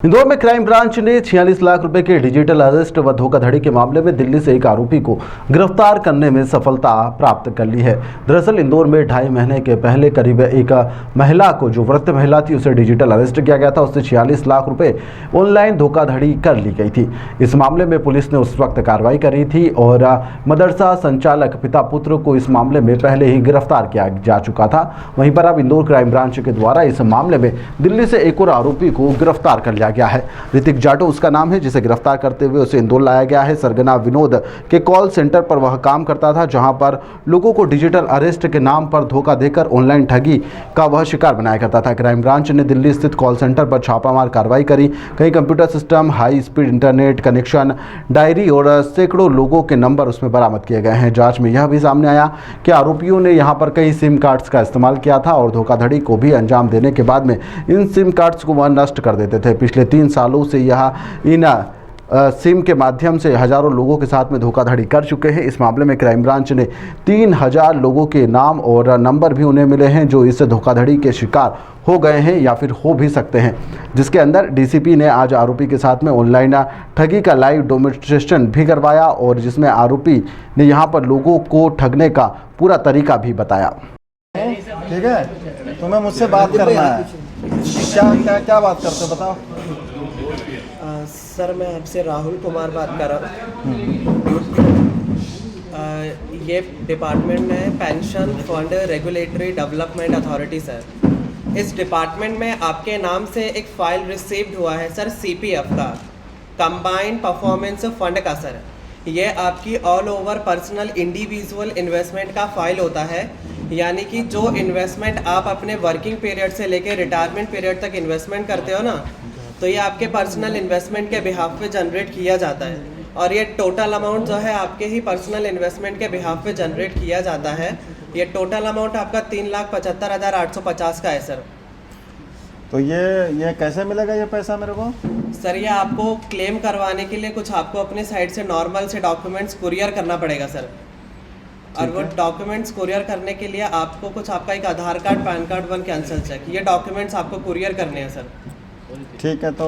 इंदौर में crime branch ने 46 लाख रुपए के डिजिटल अरेस्ट व धोखाधड़ी के मामले में दिल्ली से एक आरोपी को गिरफ्तार करने में सफलता प्राप्त कर ली है। दरअसल इंदौर में 2.5 महीने के पहले करीब एक महिला को, जो वृद्ध महिला थी, उसे डिजिटल अरेस्ट किया गया था। उससे 46 लाख रुपए ऑनलाइन धोखाधड़ी कर ली गई थी। इस मामले में पुलिस ने उस वक्त कार्रवाई करी थी और मदरसा संचालक पिता पुत्र को इस मामले में पहले ही गिरफ्तार किया जा चुका था। वहीं पर अब इंदौर क्राइम ब्रांच के द्वारा इस मामले में दिल्ली से एक और आरोपी को गिरफ्तार कर लिया गया है। ऋतिक जाटो उसका नाम है, जिसे गिरफ्तार करते हुए उसे इंदौर लाया गया है। सरगना विनोद के कॉल सेंटर पर वह काम करता था, जहां पर लोगों को डिजिटल अरेस्ट के नाम पर धोखा देकर ऑनलाइन ठगी का वह शिकार बनाया करता था। क्राइम ब्रांच ने दिल्ली स्थित कॉल सेंटर पर छापामार कार्रवाई करी। कई computer system, high speed internet connection, diary और सैकड़ों लोगों के नंबर उसमें बरामद किए गए हैं। जांच में यह भी सामने आया कि आरोपियों ने यहां पर कई सिम कार्ड्स का इस्तेमाल किया था और धोखाधड़ी को भी अंजाम देने के बाद में इन सिम कार्ड्स को वह नष्ट कर देते थे। पिछले 3 सालों से यह इन सिम के माध्यम से हजारों लोगों के साथ में धोखाधड़ी कर चुके हैं। इस मामले में क्राइम ब्रांच ने 3000 लोगों के नाम और नंबर भी उन्हें मिले हैं, जो इस धोखाधड़ी के शिकार हो गए हैं या फिर हो भी सकते हैं, जिसके अंदर डीसीपी ने आज आरोपी के साथ में ऑनलाइन ठगी का लाइव डेमोन्स्ट्रेशन भी करवाया और जिसमें आरोपी ने यहां पर लोगों को ठगने का पूरा तरीका भी बताया। ठीक है, तुम्हें मुझसे बात करना है। क्या बात करते हो, बताओ। सर, मैं आपसे राहुल कुमार बात कर रहा हूँ। ये डिपार्टमेंट है pension fund regulatory development authority sir. इस डिपार्टमेंट में आपके नाम से एक फ़ाइल रिसीव्ड हुआ है सर, सीपीएफ का, कंबाइंड परफॉर्मेंस फंड का सर। ये आपकी all over personal individual investment का फाइल होता है, यानी कि जो इन्वेस्टमेंट आप अपने वर्किंग पीरियड से लेकर रिटायरमेंट पीरियड तक इन्वेस्टमेंट करते हो ना, तो ये आपके पर्सनल इन्वेस्टमेंट के बिहाफ पे जनरेट किया जाता है। और ये टोटल अमाउंट जो है आपके ही पर्सनल इन्वेस्टमेंट के बिहाफ पे जनरेट किया जाता है। ये टोटल अमाउंट आपका 3,75,850 का है सर। तो ये कैसे मिलेगा ये पैसा मेरे को? सर, ये आपको क्लेम करवाने के लिए कुछ आपको अपने साइड से नॉर्मल से डॉक्यूमेंट्स कुरियर करना पड़ेगा सर। और वो डॉक्यूमेंट्स कुरियर करने के लिए आपको कुछ आपका एक Aadhaar card, PAN card, 1 cancel cheque, ये डॉक्यूमेंट्स आपको कुरियर करने हैं सर। ठीक है, तो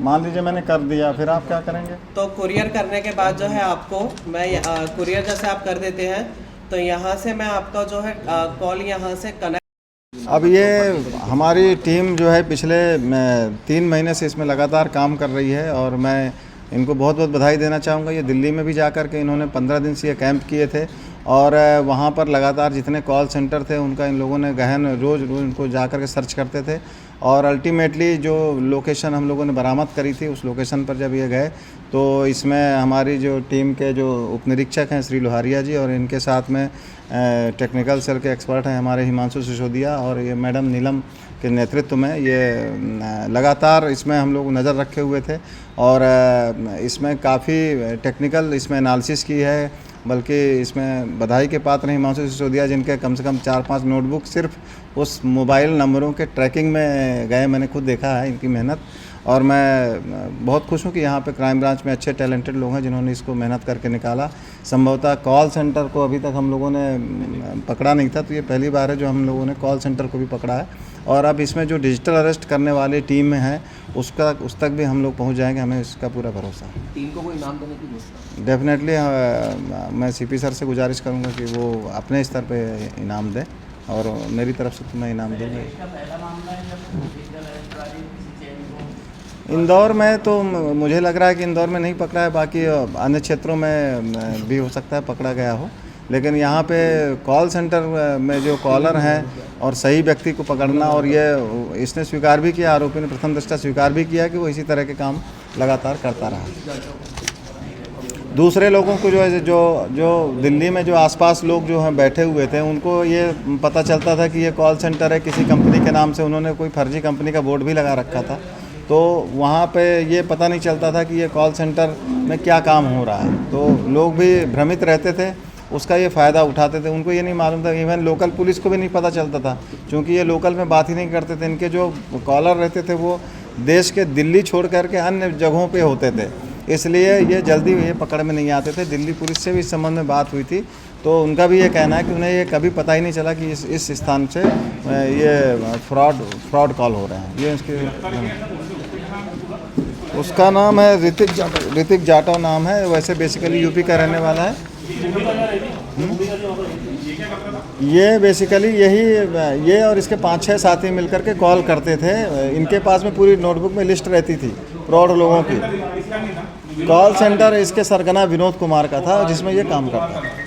मान लीजिए मैंने कर दिया, फिर आप क्या करेंगे? तो कुरियर करने के बाद जो है आपको मैं कुरियर जैसे आप कर देते हैं तो यहाँ से मैं आपका जो है कॉल यहाँ से कनेक्ट। अब ये हमारी टीम जो है पिछले 3 महीने से इसमें लगातार काम कर रही है और मैं इनको बहुत बहुत बधाई देना चाहूँगा। ये दिल्ली में भी जा कर के इन्होंने 15 दिन से ये कैंप किए थे और वहाँ पर लगातार जितने कॉल सेंटर थे उनका इन लोगों ने गहन रोज़ उनको जा कर के सर्च करते थे और अल्टीमेटली जो लोकेशन हम लोगों ने बरामद करी थी उस लोकेशन पर जब ये गए तो इसमें हमारी जो टीम के जो उपनिरीक्षक हैं श्री लोहारिया जी और इनके साथ में टेक्निकल सेल के एक्सपर्ट हैं हमारे हिमांशु सिसोदिया और ये मैडम नीलम के नेतृत्व में ये लगातार इसमें हम लोग नज़र रखे हुए थे और इसमें काफ़ी टेक्निकल इसमें एनालिसिस की है। बल्कि इसमें बधाई के पात्र हैं हिमांशु सिसोदिया, जिनके कम से कम 4-5 नोटबुक सिर्फ उस मोबाइल नंबरों के ट्रैकिंग में गए। मैंने खुद देखा है इनकी मेहनत और मैं बहुत खुश हूँ कि यहाँ पे क्राइम ब्रांच में अच्छे टैलेंटेड लोग हैं जिन्होंने इसको मेहनत करके निकाला। संभवतः कॉल सेंटर को अभी तक हम लोगों ने पकड़ा नहीं था, तो ये पहली बार है जो हम लोगों ने कॉल सेंटर को भी पकड़ा है और अब इसमें जो डिजिटल अरेस्ट करने वाली टीम में है उस तक भी हम लोग पहुँच जाएंगे, हमें इसका पूरा भरोसा है। टीम को कोई इनाम देने की डेफिनेटली मैं सीपी सर से गुजारिश करूँगा कि वो अपने स्तर पे इनाम दें और मेरी तरफ से तो मैं इनाम दूँगा। इंदौर में तो मुझे लग रहा है कि इंदौर में नहीं पकड़ा है, बाकी अन्य क्षेत्रों में भी हो सकता है पकड़ा गया हो, लेकिन यहाँ पे कॉल सेंटर में जो कॉलर हैं और सही व्यक्ति को पकड़ना, और ये इसने स्वीकार भी किया, आरोपी ने प्रथम दृष्टया स्वीकार भी किया कि वो इसी तरह के काम लगातार करता रहा। दूसरे लोगों को जो है जो दिल्ली में जो आसपास लोग जो हैं बैठे हुए थे उनको ये पता चलता था कि ये कॉल सेंटर है किसी कंपनी के नाम से, उन्होंने कोई फर्जी कंपनी का बोर्ड भी लगा रखा था, तो वहाँ पे ये पता नहीं चलता था कि ये कॉल सेंटर में क्या काम हो रहा है, तो लोग भी भ्रमित रहते थे, उसका ये फ़ायदा उठाते थे। उनको ये नहीं मालूम था, इवन लोकल पुलिस को भी नहीं पता चलता था क्योंकि ये लोकल में बात ही नहीं करते थे। इनके जो कॉलर रहते थे वो देश के दिल्ली छोड़ करके अन्य जगहों पे होते थे, इसलिए ये जल्दी ये पकड़ में नहीं आते थे। दिल्ली पुलिस से भी इस संबंध में बात हुई थी तो उनका भी ये कहना है कि उन्हें ये कभी पता ही नहीं चला कि इस स्थान से ये फ्रॉड कॉल हो रहे हैं। ये इसके उसका नाम है ऋतिक जाटव नाम है, वैसे बेसिकली यूपी का रहने वाला है। ये बेसिकली ये और इसके 5-6 साथी मिलकर के कॉल करते थे। इनके पास में पूरी नोटबुक में लिस्ट रहती थी प्रौढ़ लोगों की। कॉल सेंटर इसके सरगना विनोद कुमार का था, जिसमें ये काम करता था।